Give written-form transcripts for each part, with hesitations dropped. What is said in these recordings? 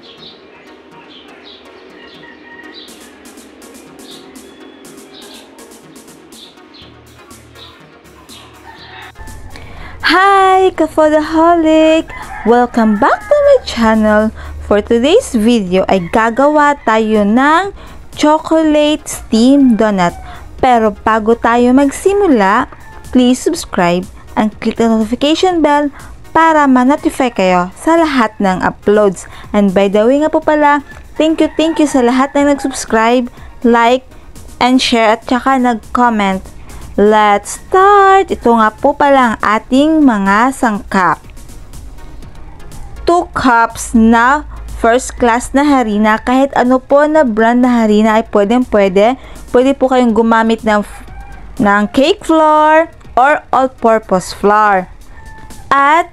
Hi, Ka-Foodaholic! Welcome back to my channel. For today's video ay gagawa tayo ng chocolate steamed donut. Pero bago tayo magsimula, please subscribe and click the notification bell para ma-notify kayo sa lahat ng uploads. And by the way nga po pala, thank you sa lahat na nag-subscribe, like, and share at saka nag-comment. Let's start! Ito nga po pala ang ating mga sangkap. 2 cups na first class na harina. Kahit ano po na brand na harina ay pwede. Pwede po kayong gumamit ng cake flour or all-purpose flour. At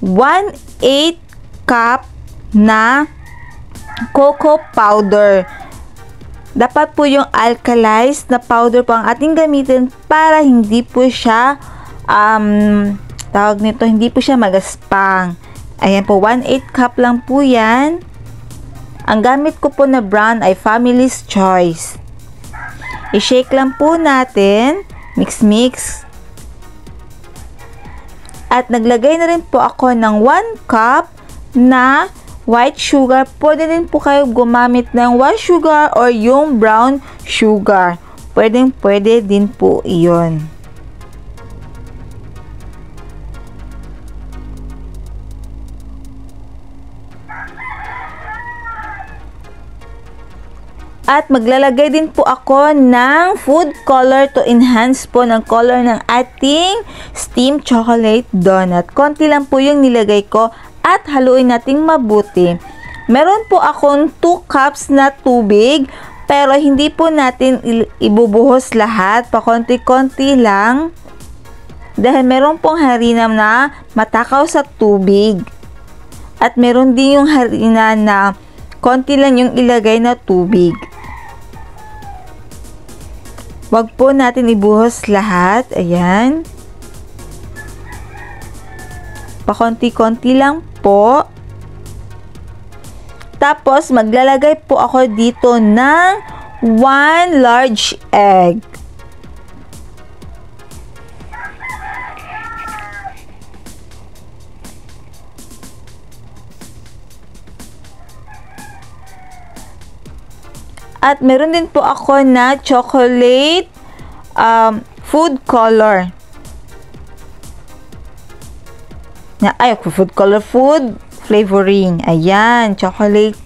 1/8 cup na cocoa powder. Dapat po yung alkalized na powder po ang ating gamitin para hindi po siya hindi po siya magaspang. Ayan po, 1/8 cup lang po yan. Ang gamit ko po na brand ay Family's Choice. I-shake lang po natin, mix. At naglagay na rin po ako ng 1 cup na white sugar. Pwede din po kayo gumamit ng white sugar or yung brown sugar. Pwede din po iyon. At maglalagay din po ako ng food color to enhance po ng color ng ating steamed chocolate donut. Konti lang po yung nilagay ko. At haluin nating mabuti. Meron po akong 2 cups na tubig, pero hindi po natin ibubuhos lahat. Pakonti-konti lang. Dahil meron pong harina na matakaw sa tubig. At meron din yung harina na konti lang yung ilagay na tubig. Wag po natin ibuhos lahat. Ayan. Pakonti-konti lang po. Tapos, maglalagay po ako dito ng 1 large egg. At meron din po ako na chocolate food color. Food flavoring. Ayan, chocolate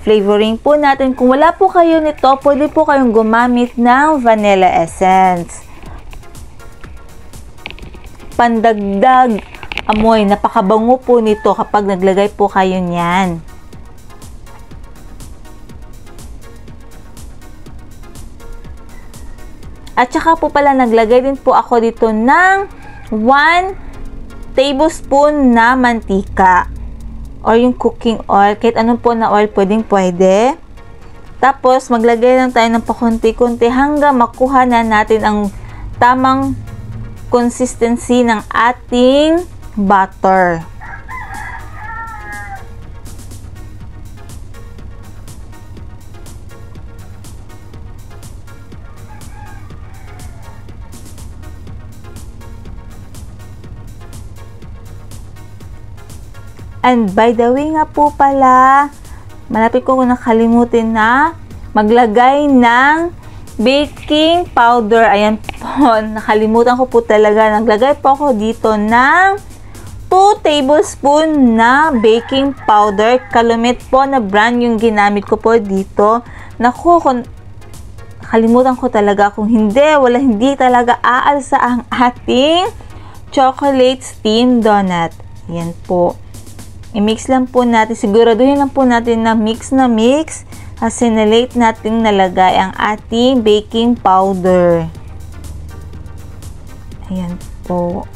flavoring po natin. Kung wala po kayo nito, pwede po kayong gumamit ng vanilla essence. Pandagdag amoy, napakabango po nito kapag naglagay po kayo niyan. At saka po pala naglagay din po ako dito ng 1 tablespoon na mantika or yung cooking oil, kahit anong po na oil pwede. Tapos maglagay lang tayo ng pakunti-kunti hanggang makuha na natin ang tamang consistency ng ating butter. And by the way nga po pala, malapit ko nakalimutin na maglagay ng baking powder. Ayan po, nakalimutan ko po talaga. Naglagay po ako dito ng 2 tablespoon na baking powder. Calumet po na brand yung ginamit ko po dito. Naku, nakalimutan ko talaga. Kung hindi talaga aalsa ang ating chocolate steamed donut. Ayan po. I-mix lang po natin. Siguraduhin lang po natin na mix. Kasi na-late natin nalagay ang ating baking powder. Ayan po.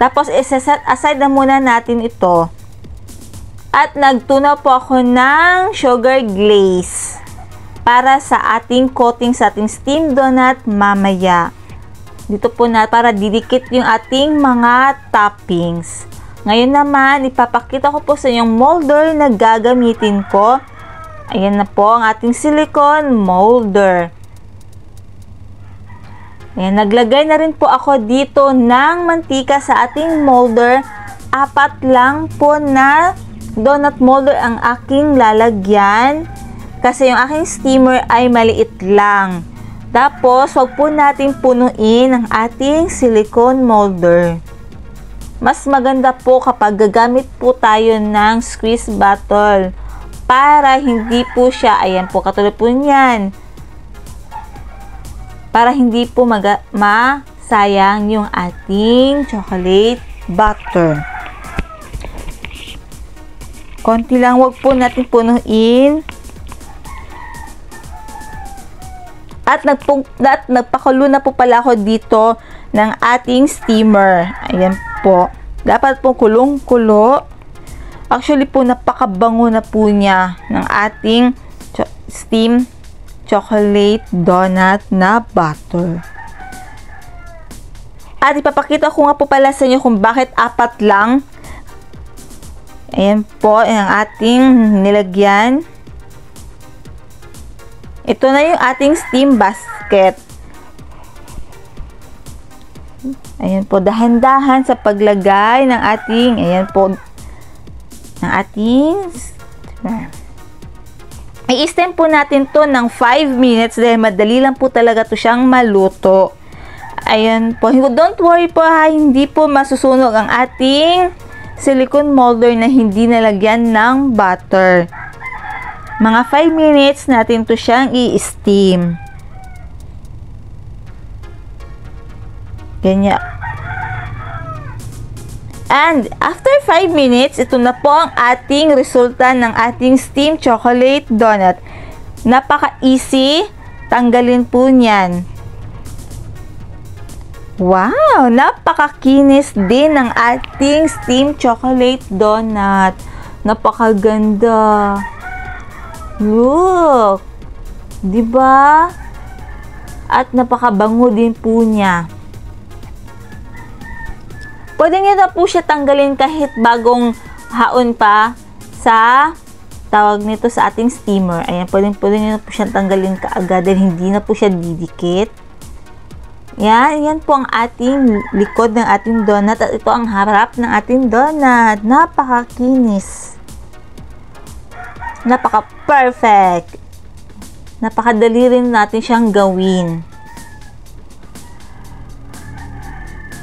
Tapos, isa-set aside na muna natin ito. At nagtuna po ako ng sugar glaze para sa ating coating sa ating steamed donut mamaya. Dito po na para didikit yung ating mga toppings. Ngayon naman, ipapakita ko po sa inyong molder na gagamitin ko. Ayan na po ang ating silicone molder. Ayan, naglagay na rin po ako dito ng mantika sa ating molder. 4 lang po na donut molder ang aking lalagyan. Kasi yung aking steamer ay maliit lang. Tapos, wag po natin punuin ang ating silicone molder. Mas maganda po kapag gagamit po tayo ng squeeze bottle para hindi po siya, ayan po, katulad po niyan. Para hindi po masayang yung ating chocolate butter. Konti lang, wag po natin punuin. At nagpakulo na po pala ako dito ng ating steamer. Ayan po. Dapat po kulong-kulo. Actually po, napakabango na po niya ng ating steam chocolate donut na butter. At ipapakita ko nga po pala sa inyo kung bakit 4 lang. Ayan po ang ating nilagyan. Ito na yung ating steam basket. Ayan po, dahan-dahan sa paglagay ng ating, ayan po, ng ating steamer. I-steam po natin to ng 5 minutes dahil madali lang po talaga to siyang maluto. Ayan po, don't worry po ha, hindi po masusunog ang ating silicone molder na hindi nalagyan ng butter. Mga 5 minutes natin to siyang i-steam. Ganyan. And after 5 minutes, ito na po ang ating resulta ng ating steam chocolate donut. Napaka-easy tanggalin po niyan. Wow! Napakakinis din ng ating steam chocolate donut. Napakaganda. Look! Diba? At napakabango din po niya. Pwede nyo na po siya tanggalin kahit bagong haon pa sa tawag nito sa ating steamer. Ayan, pwede nyo na po siya tanggalin kaagad dahil hindi na po siya didikit. Yan po ang ating likod ng ating donut at ito ang harap ng ating donut. Napakakinis. Napaka-perfect. Napakadali rin natin siyang gawin.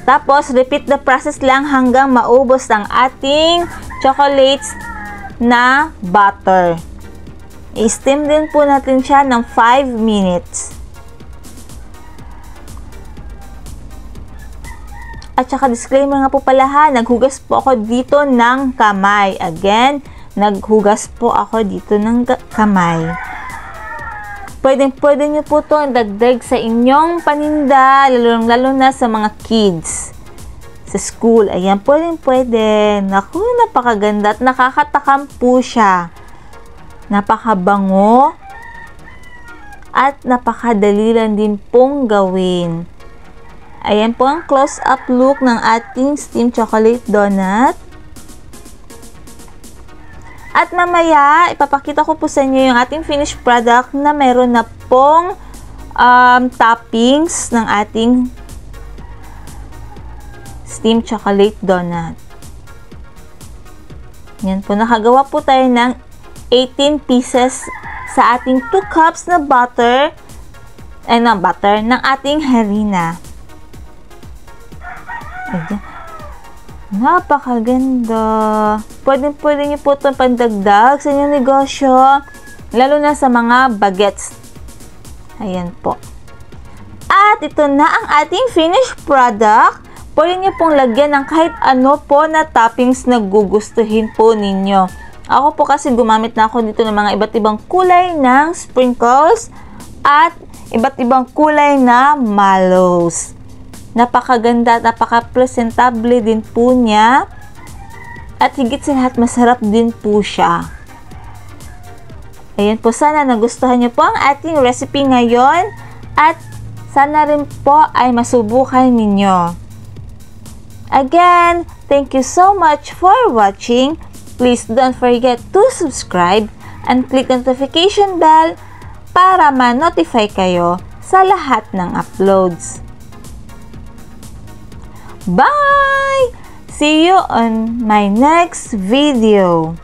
Tapos, repeat the process lang hanggang maubos ang ating chocolates na butter. I-steam din po natin siya ng 5 minutes. At saka disclaimer nga po pala ha, naghugas po ako dito ng kamay. Again, naghugas po ako dito ng kamay. Pwede nyo po ito dagdag sa inyong paninda, lalo na sa mga kids sa school. Ayan, pwede. Naku, napakaganda at nakakatakam po siya. Napakabango at napakadali lang din pong gawin. Ayan po ang close-up look ng ating steam chocolate donut. At mamaya, ipapakita ko po sa inyo yung ating finished product na meron na pong toppings ng ating steam chocolate donut. Yan po, nakagawa po tayo ng 18 pieces sa ating 2 cups na butter ng ating harina. Ayan. Napakaganda. Pwede nyo po itong pandagdag sa inyong negosyo, lalo na sa mga bagets. Ayan po. At ito na ang ating finished product. Pwede nyo pong lagyan ng kahit ano po na toppings na gugustuhin po ninyo. Ako po kasi gumamit na ako dito ng mga iba't ibang kulay ng sprinkles at iba't ibang kulay na mallows. Napakaganda at napaka-presentable din po niya. At higit sa lahat, masarap din po siya. Ayan po, sana nagustuhan niyo po ang ating recipe ngayon. At sana rin po ay masubukan ninyo. Again, thank you so much for watching. Please don't forget to subscribe and click notification bell para ma-notify kayo sa lahat ng uploads. Bye! See you on my next video.